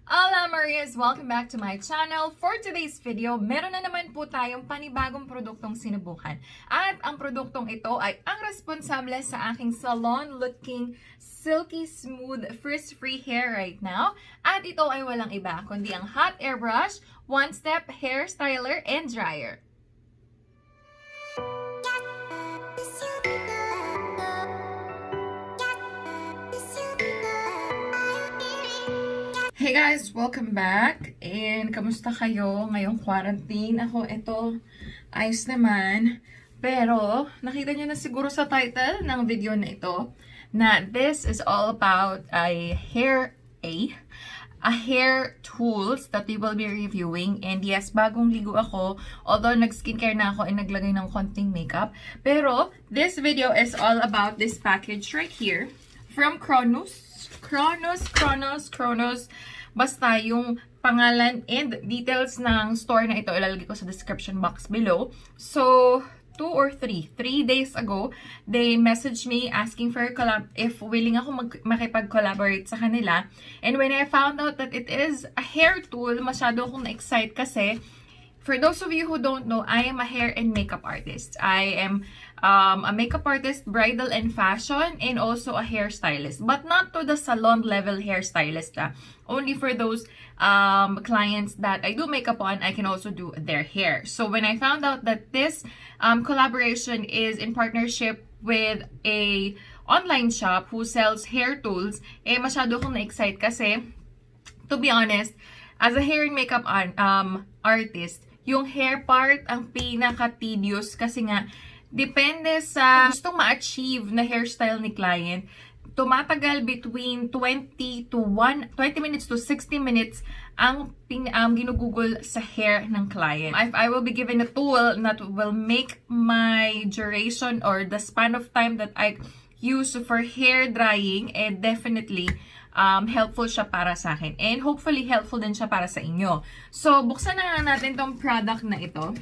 Hola Marias! Welcome back to my channel. For today's video, meron na naman po tayong panibagong produktong sinubukan. At ang produktong ito ay ang responsable sa aking salon-looking, silky smooth, frizz-free hair right now. At ito ay walang iba, kundi ang hot air brush, one-step hair styler, and dryer. Hey guys! Welcome back! And kamusta kayo ngayong quarantine? Ako, ito, ayos naman. Pero, nakita nyo na siguro sa title ng video na ito na this is all about a hair tools that we will be reviewing. And yes, bagong ligo ako. Although nag-skincare na ako and naglagay ng konting makeup. Pero, this video is all about this package right here from Kronos. Basta yung pangalan and details ng store na ito ilalagay ko sa description box below. So, 2 or 3 days ago, they messaged me asking for a collab if willing ako makipag-collaborate sa kanila. And when I found out that it is a hair tool, masyado akong na-excite kasi for those of you who don't know, I am a hair and makeup artist. I am a makeup artist, bridal and fashion, and also a hairstylist. But not to the salon level hairstylist. Only for those clients that I do makeup on, I can also do their hair. So when I found out that this collaboration is in partnership with a online shop who sells hair tools, eh masyado akong na-excite kasi, to be honest, as a hair and makeup artist, yung hair part ang pinaka-tedious kasi nga, depende sa gustong ma-achieve na hairstyle ni client, tumatagal between 20 minutes to 60 minutes ang ginugugol sa hair ng client. If I will be given a tool that will make my duration or the span of time that I use for hair drying, eh definitely helpful siya para sa akin. And hopefully helpful din siya para sa inyo. So, buksan na nga natin tong product na ito.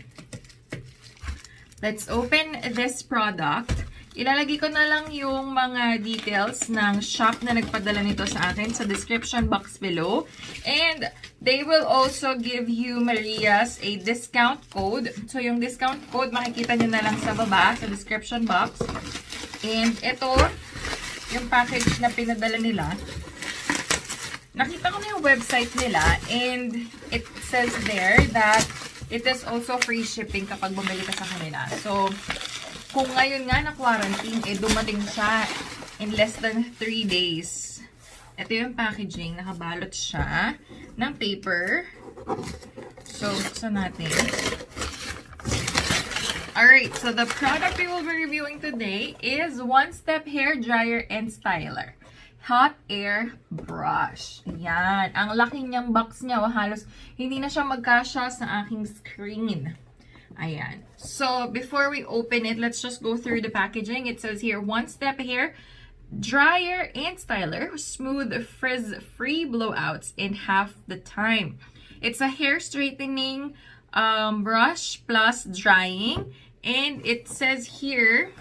Let's open this product. Ilalagay ko na lang yung mga details ng shop na nagpadala nito sa akin sa description box below. And they will also give you, Marias, a discount code. So, yung discount code, makikita nyo na lang sa baba, sa description box. And ito, yung package na pinadala nila. Nakita ko na yung website nila and it says there that it is also free shipping kapag bumili ka sa kanila. So, kung ngayon nga na quarantine, eh dumating siya in less than 3 days. Ito yung packaging. Nakabalot siya ng paper. So, buksan natin. Alright, so the product we will be reviewing today is one-step hair dryer and styler. Hot air brush. Ayan. Ang laki niyang box niya. Halos hindi na siya magkasya sa aking screen. Ayan. So, before we open it, let's just go through the packaging. It says here, one-step hair dryer and styler. Smooth, frizz-free blowouts in half the time. It's a hair straightening brush plus drying. And it says here,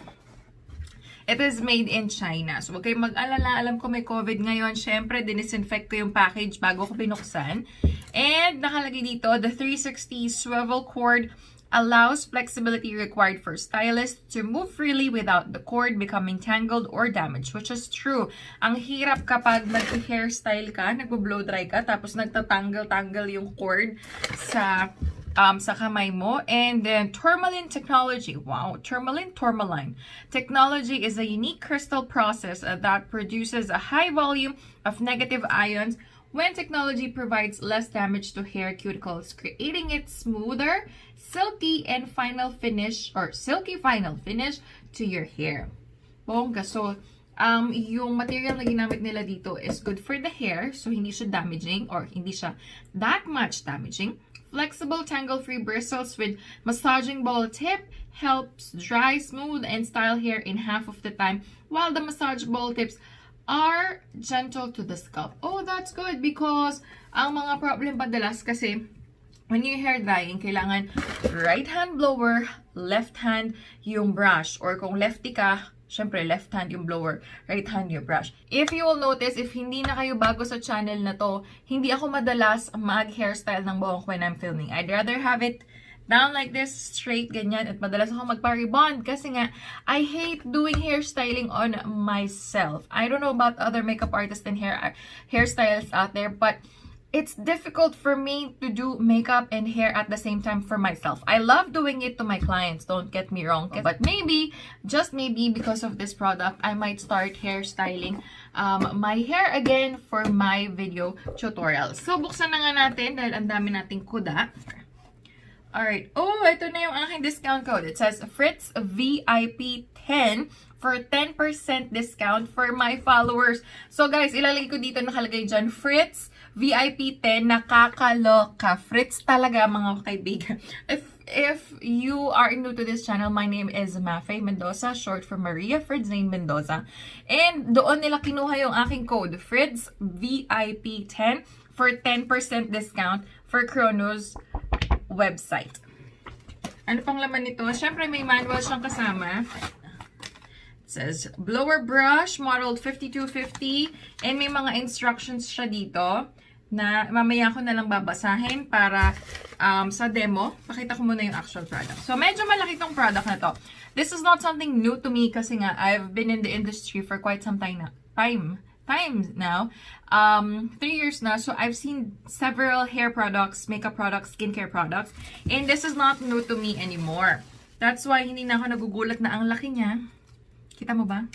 it is made in China. So, huwag kayong mag-alala. Alam ko may COVID ngayon. Siyempre, dinisinfect ko yung package bago ko binuksan. And, nakalagay dito, the 360 swivel cord allows flexibility required for stylists to move freely without the cord becoming tangled or damaged. Which is true. Ang hirap kapag nag-hairstyle ka, nag-blow dry ka, tapos nagtatanggal-tanggal yung cord sa kamay mo. And then tourmaline technology. Wow, tourmaline technology is a unique crystal process that produces a high volume of negative ions when technology provides less damage to hair cuticles, creating it smoother, silky final finish to your hair. Bongga. So, yung material na ginamit nila dito is good for the hair, so hindi siya damaging or hindi siya that much damaging. Flexible, tangle-free bristles with massaging ball tip helps dry, smooth, and style hair in half of the time, while the massage ball tips are gentle to the scalp. Oh, that's good because ang mga problem padalas kasi when you're hair drying, kailangan right hand blower, left hand yung brush. Or kung lefty ka, syempre, left hand yung blower, right hand yung brush. If you will notice, if hindi na kayo bago sa channel na to, hindi ako madalas mag-hairstyle ng buhok when I'm filming. I'd rather have it down like this, straight, ganyan. At madalas ako magpa-rebond kasi nga, I hate doing hairstyling on myself. I don't know about other makeup artists and hairstylists out there, but it's difficult for me to do makeup and hair at the same time for myself. I love doing it to my clients, don't get me wrong. But maybe, just maybe because of this product, I might start hairstyling my hair again for my video tutorials. So, buksan na nga natin dahil ang dami nating kuda. Alright. Oh, ito na yung aking discount code. It says Fritz VIP 10 for 10% discount for my followers. So guys, ilalagay ko dito nakalagay dyan, Fritz VIP 10, nakakaloka. Fritz talaga mga kaibigan. If you are new to this channel, my name is Mafe Mendoza, short for Maria Fritzane Mendoza. And doon nila kinuha yung aking code, Fritz VIP 10 for 10% discount for Chrono's website. Ano pang laman nito? Siyempre may manual siyang kasama. It says blower brush modeled 5250 and may mga instructions siya dito na mamaya ko na lang babasahin para sa demo. Pakita ko muna yung actual product. So medyo malaki tong product na to. This is not something new to me kasi nga I've been in the industry for quite some time now. 3 years na. So, I've seen several hair products, makeup products, skincare products. And this is not new to me anymore. That's why hindi na ako nagugulat na ang laki niya. Kita mo ba?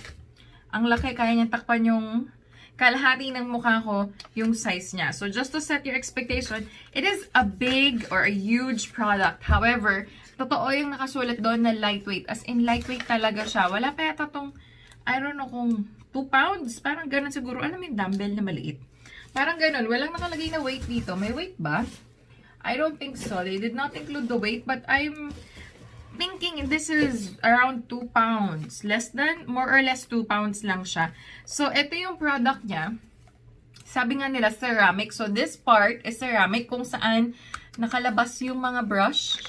Ang laki, kaya niya takpan yung kalahati ng mukha ko, yung size niya. So, just to set your expectation, it is a big or a huge product. However, totoo yung nakasulat doon na lightweight. As in, lightweight talaga siya. Wala pa yata tong, I don't know kung 2 pounds. Parang ganun siguro. Alam mo yung dumbbell na maliit. Parang ganun. Walang nakalagay na weight dito. May weight ba? I don't think so. They did not include the weight. But I'm thinking this is around 2 pounds. More or less 2 pounds lang siya. So, ito yung product niya. Sabi nga nila, ceramic. So, this part is ceramic kung saan nakalabas yung mga brush.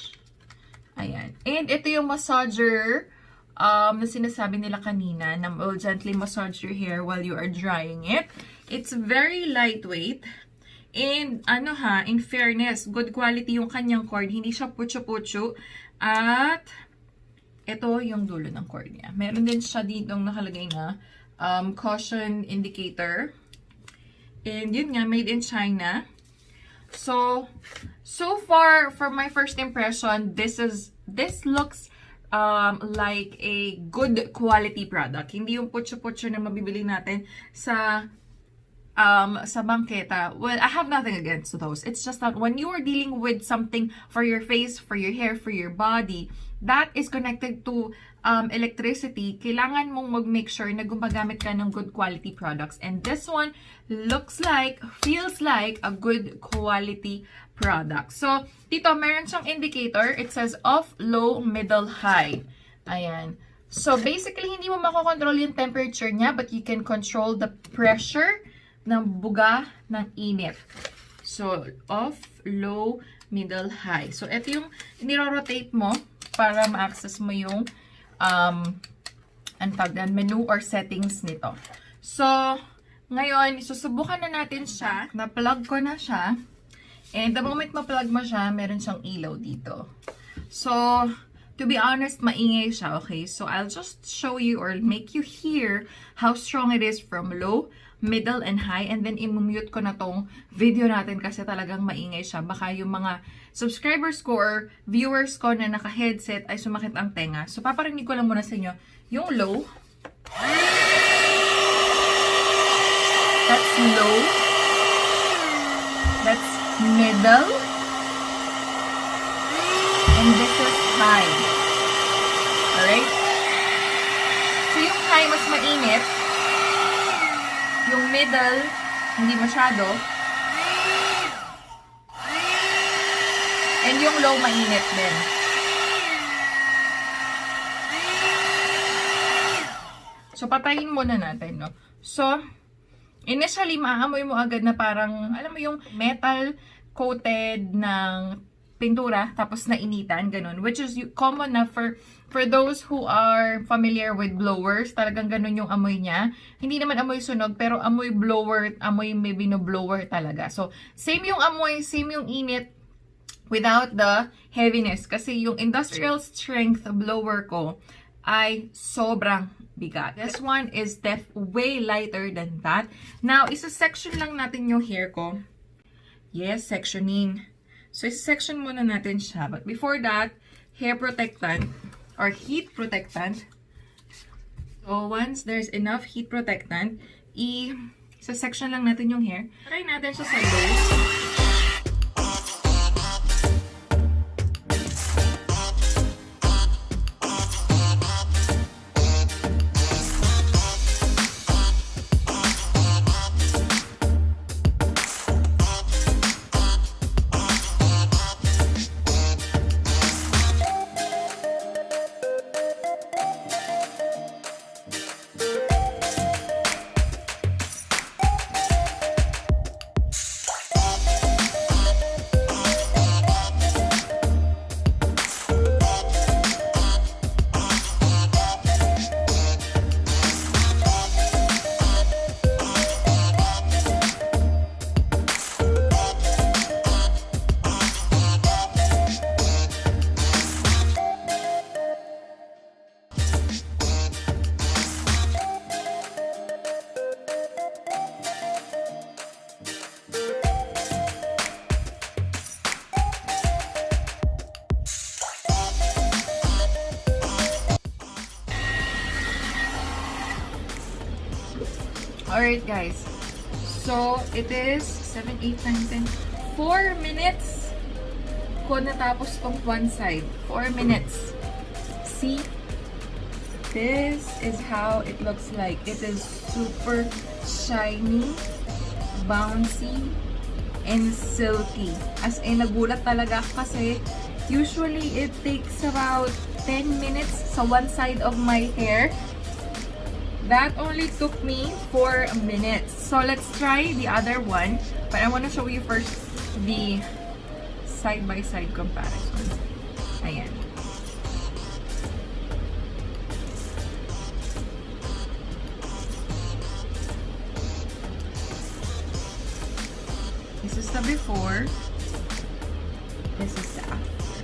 Ayan. And ito yung massager na sinasabi nila kanina na will gently massage your hair while you are drying it. It's very lightweight. And in fairness, good quality yung kanyang cord. Hindi siya putyo-putyo. At ito yung dulo ng cord niya. Meron din siya ditong nakalagay na caution indicator. And yun nga, made in China. So far, for my first impression, this looks like a good quality product. Hindi yung putyo-putyo na mabibili natin sa bangketa. Well, I have nothing against those. It's just that when you are dealing with something for your face, for your hair, for your body, that is connected to electricity, kailangan mong mag-make sure na gumagamit ka ng good quality products. And this one feels like a good quality product. So, dito, meron siyang indicator. It says off, low, middle, high. Ayan. So, basically, hindi mo makokontrol yung temperature niya, but you can control the pressure ng buga ng init. So, off, low, middle, high. So, ito yung niro-rotate mo para ma-access mo yung menu or settings nito. So, ngayon, susubukan na natin siya. Na-plug ko na siya. And the moment ma-plug mo siya, meron siyang ilaw dito. So, to be honest, maingay siya, okay? So, I'll just show you or make you hear how strong it is from low, middle, and high. And then, i-mute ko na tong video natin kasi talagang maingay siya. Baka yung mga subscribers ko or viewers ko na naka-headset ay sumakit ang tenga. So, paparinig ko lang muna sa inyo yung low. That's low. That's middle. And this is high. Alright? So, yung high mas mainit. Yung middle, hindi masyado. And yung low, mainit din. So, patayin muna natin, no? So, initially, maamoy mo agad na parang, alam mo yung metal coated ng pintura, tapos nainitan, ganun. Which is common na for those who are familiar with blowers, talagang ganun yung amoy niya. Hindi naman amoy sunog, pero amoy blower, amoy may binoblower talaga. So, same yung amoy, same yung init, without the heaviness. Kasi yung industrial strength blower ko ay sobrang bigat. This one is way lighter than that. Now, isa-section lang natin yung hair ko. Yes, sectioning. So, isa-section muna natin siya. But before that, hair protectant or heat protectant. So, once there's enough heat protectant, isa-section lang natin yung hair. Try natin siya sa low. Alright guys, so it is 7, 8, 9, 10, 4 minutes ko natapos tong one side. 4 minutes. See? This is how it looks like. It is super shiny, bouncy, and silky. As in, nagulat talaga kasi usually it takes about 10 minutes sa one side of my hair. That only took me 4 minutes. So, let's try the other one. But I want to show you first the side-by-side comparison. Ayan. This is the before. This is the after.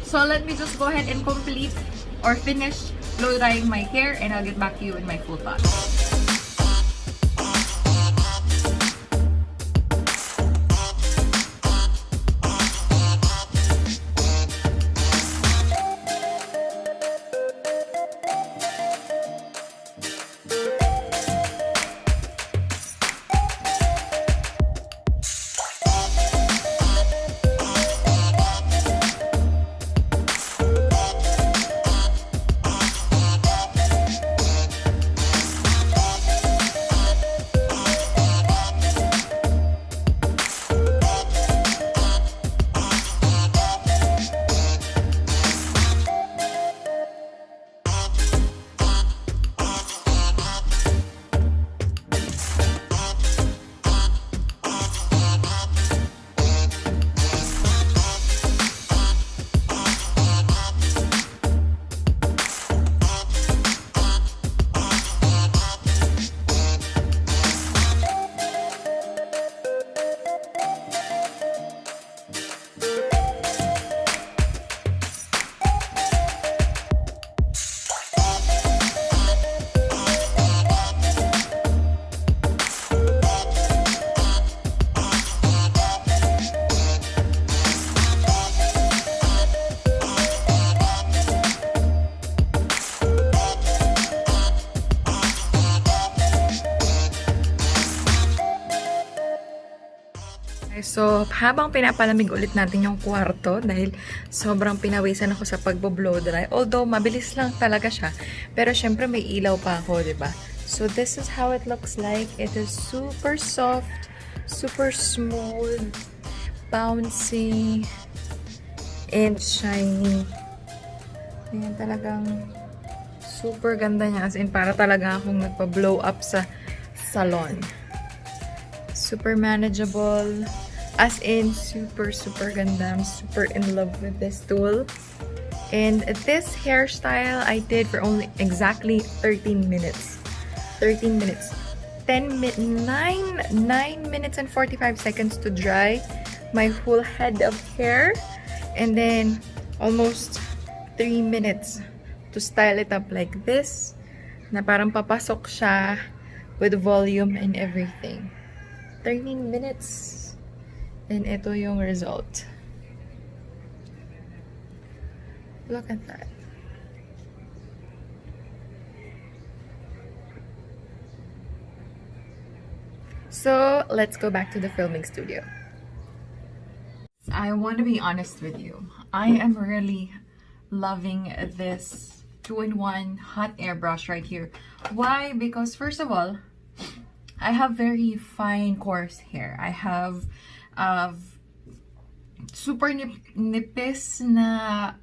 So, let me just go ahead and complete or finish blow drying my hair, and I'll get back to you with my full thoughts. So, habang pinapalamig ulit natin yung kwarto dahil sobrang pinawisan ako sa pagbo-blow dry. Although, mabilis lang talaga siya. Pero, syempre, may ilaw pa ako, diba? So, this is how it looks like. It is super soft, super smooth, bouncy, and shiny. Ayan, talagang super ganda niya. As in, para talaga akong nagpa-blow up sa salon. Super manageable. As in, super, super ganda. I'm super in love with this tool. And this hairstyle I did for only exactly 13 minutes. 13 minutes. 9 minutes and 45 seconds to dry my whole head of hair. And then almost 3 minutes to style it up like this. Na parang papasok siya with volume and everything. 13 minutes. And ito yung result. Look at that. So, let's go back to the filming studio. I want to be honest with you. I am really loving this 2-in-1 hot air brush right here. Why? Because first of all, I have very fine coarse hair. I have super nipis na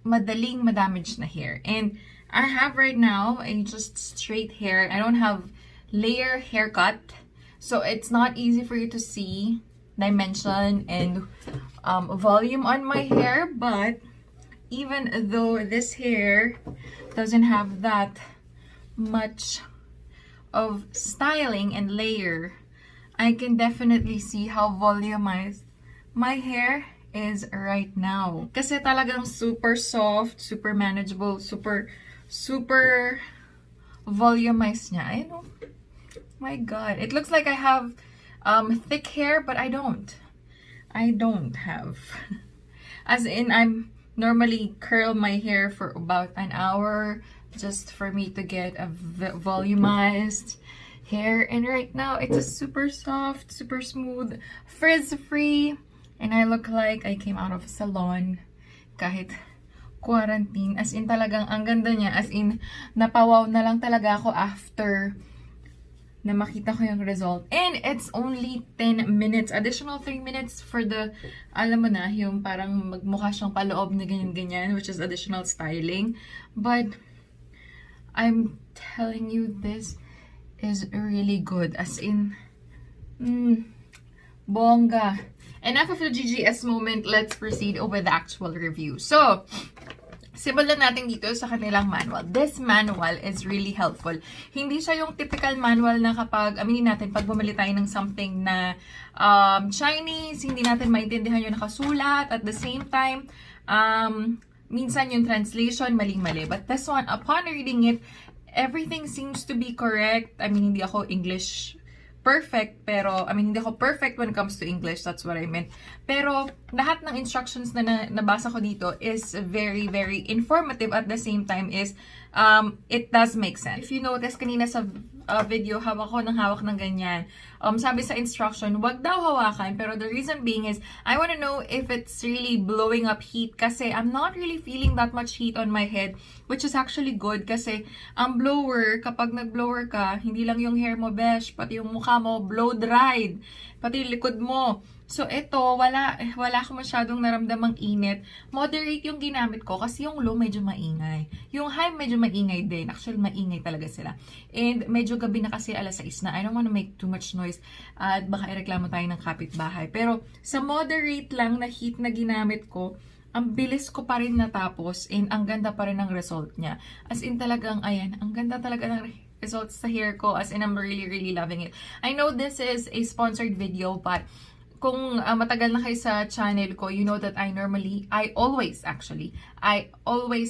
madaling madamage na hair. And I have right now a just straight hair. I don't have layer haircut. So it's not easy for you to see dimension and volume on my hair. But even though this hair doesn't have that much of styling and layer, I can definitely see how volumized my hair is right now. Kasi talagang super soft, super manageable, super volumized niya. I know. My God. It looks like I have thick hair, but I don't. I don't have. As in, I'm normally curl my hair for about an hour just for me to get a volumized hair. And right now, it's a super soft, super smooth, frizz-free. And I look like I came out of a salon kahit quarantine. As in talagang ang ganda niya. As in, napawaw na lang talaga ako after na makita ko yung result. And it's only 10 minutes. Additional 3 minutes for the, alam mo na, yung parang magmukha siyang paloob na ganyan-ganyan, which is additional styling. But, I'm telling you, this is really good. As in, bongga. Enough of the GGS moment. Let's proceed with the actual review. So, simulan natin dito sa kanilang manual. This manual is really helpful. Hindi siya yung typical manual na kapag, aminin natin, pag bumili tayo ng something na Chinese, hindi natin maintindihan yung nakasulat. At the same time, minsan yung translation, maling-mali. But this one, upon reading it, everything seems to be correct. I mean, hindi ako English perfect, pero, hindi ako perfect when it comes to English, that's what I meant. Pero, lahat ng instructions na nabasa ko dito is very, very informative at the same time is, it does make sense. If you notice, kanina sa video, hawak ko ng hawak ng ganyan. Sabi sa instruction, wag daw hawakan, pero the reason being is, I want to know if it's really blowing up heat kasi I'm not really feeling that much heat on my head, which is actually good kasi ang blower, kapag nag-blower ka, hindi lang yung hair mo besh, pati yung mukha mo blow-dried, pati yung likod mo. So, ito, wala ko masyadong naramdamang init. Moderate yung ginamit ko kasi yung low medyo maingay. Yung high medyo maingay din. Actually, maingay talaga sila. And medyo gabi na kasi alas 6 na. I don't want to make too much noise at baka ireklamo tayo ng kapitbahay. Pero sa moderate lang na heat na ginamit ko, ang bilis ko pa rin natapos and ang ganda pa rin ng result niya. As in talagang, ayan, ang ganda talaga ng results sa hair ko. As in, I'm really, really loving it. I know this is a sponsored video, but kung matagal na kayo sa channel ko, you know that I always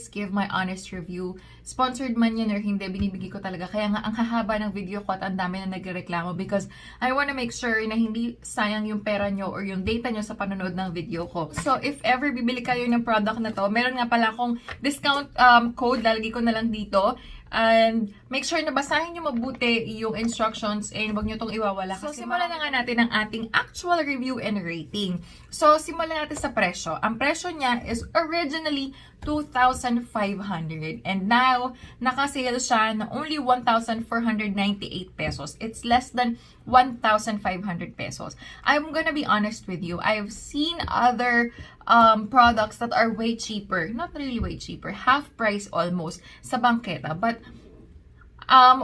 give my honest review. Sponsored man yan or hindi, binibigay ko talaga. Kaya nga, ang hahaba ng video ko at ang dami na nagreklamo because I wanna make sure na hindi sayang yung pera nyo or yung data nyo sa panonood ng video ko. So, if ever bibili kayo ng product na to, meron nga pala akong discount code, lalagay ko na lang dito. And make sure na basahin nyo mabuti yung instructions and wag nyo itong iwawala. So, simulan na nga natin ang ating actual review and rating. So, simulan natin sa presyo. Ang presyo niya is originally 2,500 and now, naka-sale siya na only 1,498 pesos. It's less than 1,500 pesos. I'm gonna be honest with you. I've seen other products that are way cheaper. Not really way cheaper. Half price almost sa bangketa. But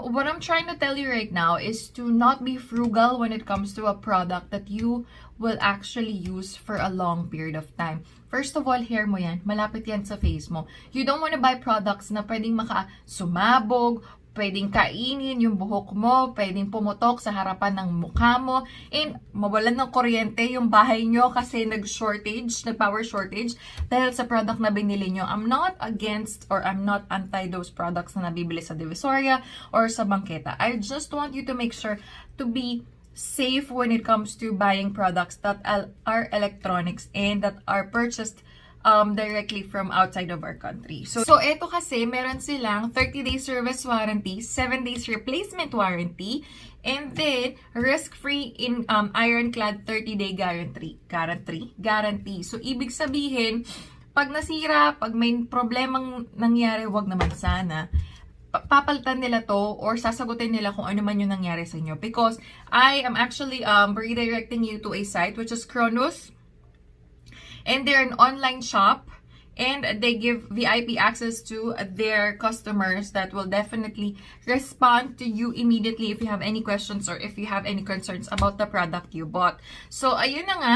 what I'm trying to tell you right now is to not be frugal when it comes to a product that you will actually use for a long period of time. First of all, hair mo yan, malapit yan sa face mo. You don't want to buy products na pwedeng sumabog, pwedeng kainin yung buhok mo, pwedeng pumutok sa harapan ng mukha mo, and mawalan ng kuryente yung bahay nyo kasi nag-power shortage dahil sa product na binili nyo. I'm not against or I'm not anti those products na nabibili sa Divisoria or sa bangketa. I just want you to make sure to be safe when it comes to buying products that are electronics and that are purchased directly from outside of our country. So ito kasi, meron silang 30-day service warranty, 7 days replacement warranty, and then risk-free in ironclad 30-day guarantee. So ibig sabihin, pag nasira, pag may problemang nangyari, wag naman sana, papalitan nila to or sasagutin nila kung ano man yung nangyari sa inyo. Because I am actually redirecting you to a site which is Kronos. And they're an online shop, and they give VIP access to their customers that will definitely respond to you immediately if you have any questions or if you have any concerns about the product you bought. So, ayun na nga,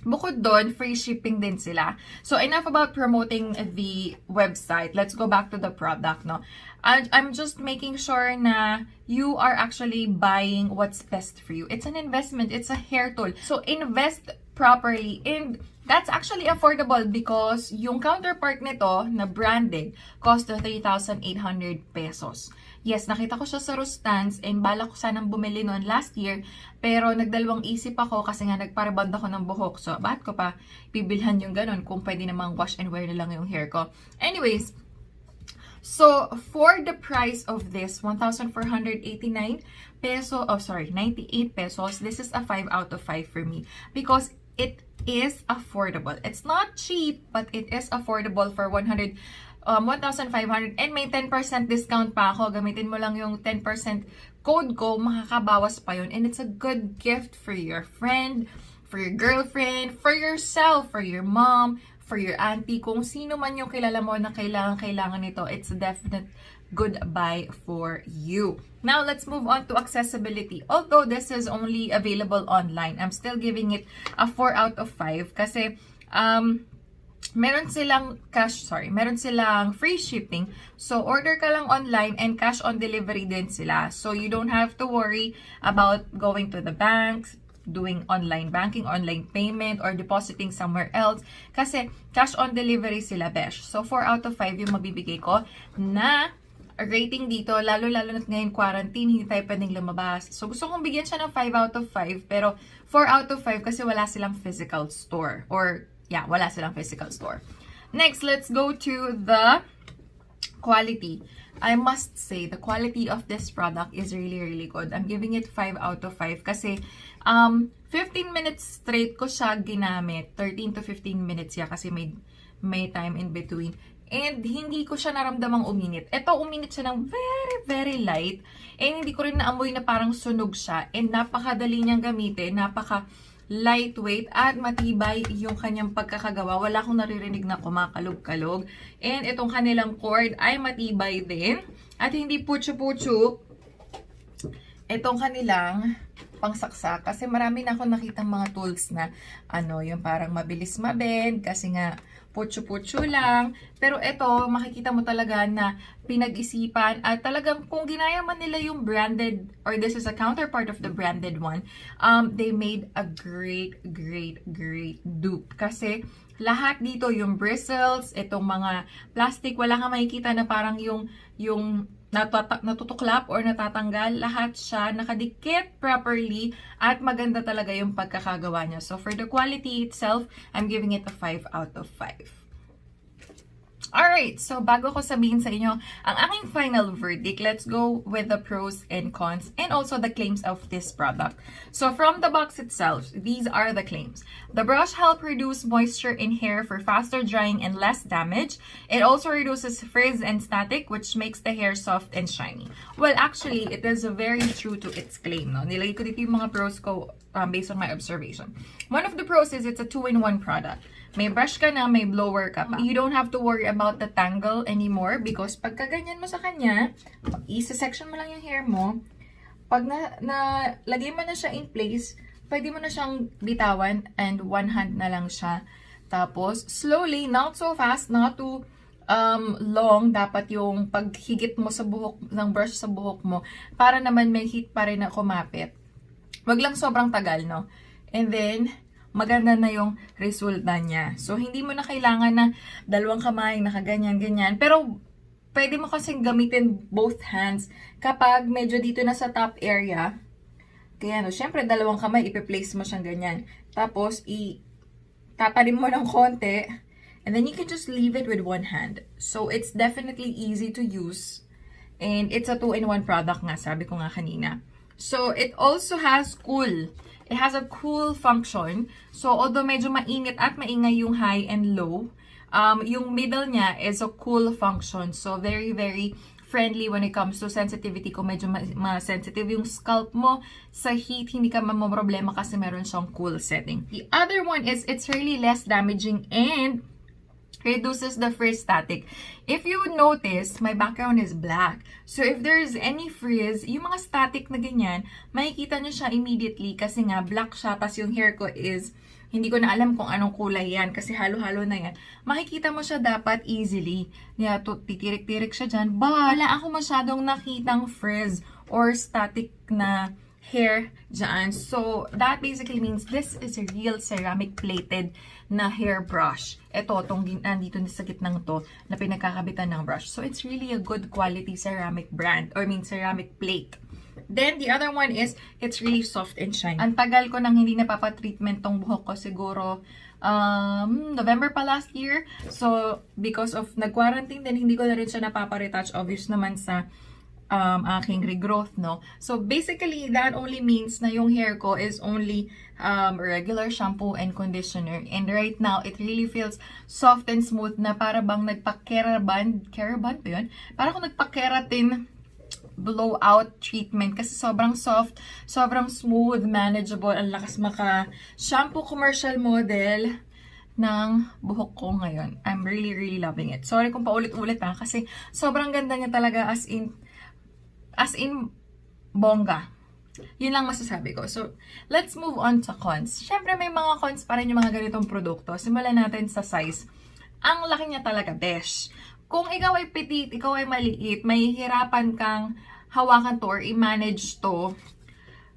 bukod doon, free shipping din sila. So, enough about promoting the website. Let's go back to the product, no? I'm just making sure na you are actually buying what's best for you. It's an investment. It's a hair tool. So, invest properly. And that's actually affordable because yung counterpart nito na branded cost 3,800 pesos. Yes, nakita ko siya sa Rustans and bala ko sanang bumili noon last year, pero nagdalawang isip ako kasi nga nagparaband ako ng buhok. So, bakit ko pa bibilhan yung ganun kung pwede namang wash and wear na lang yung hair ko? Anyways, so for the price of this, 1,489 peso, 98 pesos, this is a 5 out of 5 for me because it is affordable. It's not cheap, but it is affordable for 1,500 and may 10% discount pa ako. Gamitin mo lang yung 10% code ko, makakabawas pa yun. And it's a good gift for your friend, for your girlfriend, for yourself, for your mom, for your auntie. Kung sino man yung kilala mo na kailangan nito, it's a definite good buy for you. Now, let's move on to accessibility. Although this is only available online, I'm still giving it a 4 out of 5 kasi meron silang free shipping. So, order ka lang online and cash on delivery din sila. So, you don't have to worry about going to the banks, doing online banking, online payment, or depositing somewhere else. Kasi, cash on delivery sila, besh. So, 4 out of 5 yung mabibigay ko na rating dito, lalo-lalo na ngayon quarantine, hindi tayo pwedeng lumabas. So, gusto kong bigyan siya ng 5 out of 5, pero 4 out of 5 kasi wala silang physical store. Wala silang physical store. Next, let's go to the quality. I must say, the quality of this product is really, really good. I'm giving it 5 out of 5 kasi 15 minutes straight ko siya ginamit. 13 to 15 minutes kasi may time in between. And hindi ko siya naramdamang uminit. Ito, uminit siya ng very, very light. And hindi ko rin naamoy na parang sunog siya. And napakadali niyang gamitin. Napaka-lightweight at matibay yung kanyang pagkakagawa. Wala akong naririnig na kumakalog-kalog. And itong kanilang cord ay matibay din. At hindi putyo-putyo. Itong kanilang pangsaksak. Kasi marami na akong nakitang mga tools na yung parang mabilis mabend. Kasi nga, putyo-putyo lang. Pero ito, makikita mo talaga na pinag-isipan at talagang kung ginaya man nila yung branded or this is a counterpart of the branded one, they made a great dupe. Kasi lahat dito, yung bristles, itong mga plastic, wala kang makikita na parang yung natutuklap or natatanggal, lahat siya nakadikit properly at maganda talaga yung pagkakagawa niya. So for the quality itself, I'm giving it a 5 out of 5. Alright, so bago ko sabihin sa inyo ang aking final verdict, let's go with the pros and cons and also the claims of this product. So from the box itself, these are the claims. The brush helps reduce moisture in hair for faster drying and less damage. It also reduces frizz and static, which makes the hair soft and shiny. Well, actually, it is very true to its claim. No? Nilagay ko dito yung mga pros ko based on my observation. One of the pros is it's a 2-in-1 product. May brush ka na, may blower ka pa. You don't have to worry about the tangle anymore because pagka ganyan mo sa kanya, isa-section mo lang yung hair mo. Pag lagay mo na siya in place, pwede mo na siyang bitawan and one hand na lang siya. Tapos, slowly, not so fast, not too long, dapat yung paghigit mo sa buhok, ng brush sa buhok mo, para naman may heat pa rin na kumapit. Wag lang sobrang tagal, no? And then, maganda na yung resulta niya. So, hindi mo na kailangan na dalawang kamay, nakaganyan-ganyan. Pero, pwede mo kasing gamitin both hands kapag medyo dito na sa top area. Kaya, no, syempre, dalawang kamay, ipi-place mo siyang ganyan. Tapos, tatalim mo ng konti. And then, you can just leave it with one hand. So, it's definitely easy to use. And it's a 2-in-1 product nga, sabi ko nga kanina. So, it also has cool. It has a cool function. So, although medyo mainit at maingay yung high and low, yung middle niya is a cool function. So, very, very friendly when it comes to sensitivity. Kung medyo ma-sensitive yung scalp mo sa heat, hindi ka mamroblema kasi meron siyang cool setting. The other one is it's really less damaging and reduces the frizz static. If you notice, my background is black. So, if there's any frizz, yung mga static na ganyan, makikita nyo siya immediately kasi nga black siya. Tas yung hair ko is, hindi ko na alam kung anong kulay yan kasi halo-halo na yan. Makikita mo siya dapat easily. Yeah, titirik-tirik siya dyan. But, wala ako masyadong nakitang frizz or static na hair dyan. So, that basically means this is a real ceramic plated na hair brush. Ito, itong nandito sa gitnang to na pinagkakabitan ng brush. So, it's really a good quality ceramic brand, or ceramic plate. Then, the other one is, it's really soft and shiny. Ang tagal ko nang hindi napapatreatment tong buhok ko, siguro November pa last year. So, because of nag-quarantine, then hindi ko na rin siya napaparetouch. Obvious naman sa aking regrowth, no? So, basically, that only means na yung hair ko is only regular shampoo and conditioner. And right now, it really feels soft and smooth na para bang nagpa-keraban ba yun? Para kung nagpa-keratin blowout treatment kasi sobrang soft, sobrang smooth, manageable, ang lakas maka-shampoo commercial model ng buhok ko ngayon. I'm really, really loving it. Sorry kung paulit-ulit kasi sobrang ganda niya talaga as in bongga. Yun lang masasabi ko. So, let's move on to cons. Syempre, may mga cons pa rin yung mga ganitong produkto. Simulan natin sa size. Ang laki niya talaga, besh. Kung ikaw ay petite, ikaw ay maliit, mahihirapan kang hawakan to or i-manage to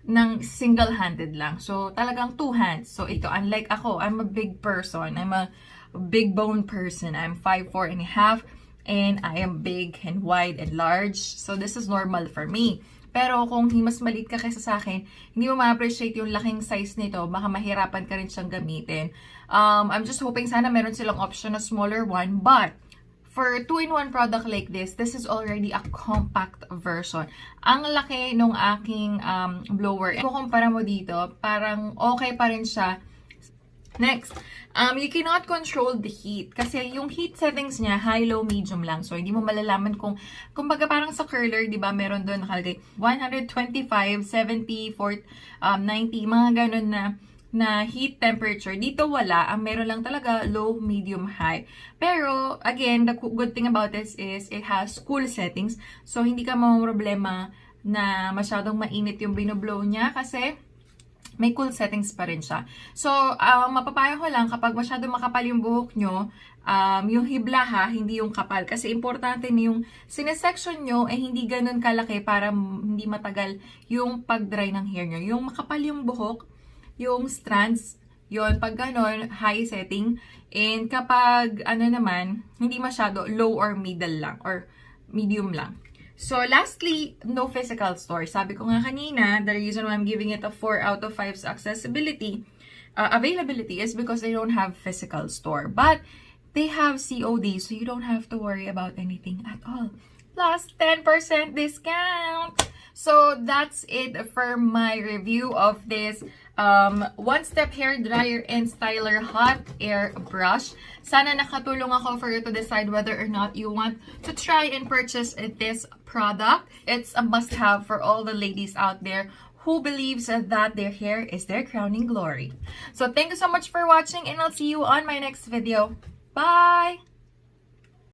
ng single-handed lang. So, talagang two hands. So, ito, unlike ako, I'm a big person. I'm a big bone person. I'm 5'4.5". And I am big and wide and large. So, this is normal for me. Pero kung mas maliit ka kaysa sa akin, hindi mo ma-appreciate yung laking size nito, baka mahirapan ka rin siyang gamitin. I'm just hoping sana meron silang option na smaller one. But, for a 2-in-1 product like this is already a compact version. Ang laki nung aking blower. Kung kumpara mo dito, parang okay pa rin siya. Next, you cannot control the heat. Kasi yung heat settings niya, high, low, medium lang. So, hindi mo malalaman kumbaga parang sa curler, di ba, meron doon nakalagay 125, 70, 40, 90, mga ganun na heat temperature. Dito wala. Ang meron lang talaga low, medium, high. Pero, again, the good thing about this is it has cool settings. So, hindi ka problema na masyadong mainit yung binoblow niya kasi may cool settings pa rin siya. So, mapapayo ko lang kapag masyado makapal yung buhok nyo, yung hibla hindi yung kapal. Kasi importante na yung sinesection nyo ay hindi ganun kalaki para hindi matagal yung pag-dry ng hair nyo. Yung makapal yung buhok, yung strands, yun, pag ganun, high setting. And kapag, naman, hindi masyado, low or middle lang, or medium lang. So, lastly, no physical store. Sabi ko nga kanina, the reason why I'm giving it a 4 out of 5 availability is because they don't have physical store. But, they have COD, so you don't have to worry about anything at all. Plus, 10% discount! So, that's it for my review of this one-step hair dryer and styler hot air brush. Sana nakatulong ako for you to decide whether or not you want to try and purchase this product. It's a must-have for all the ladies out there who believes that their hair is their crowning glory. So, thank you so much for watching and I'll see you on my next video. Bye!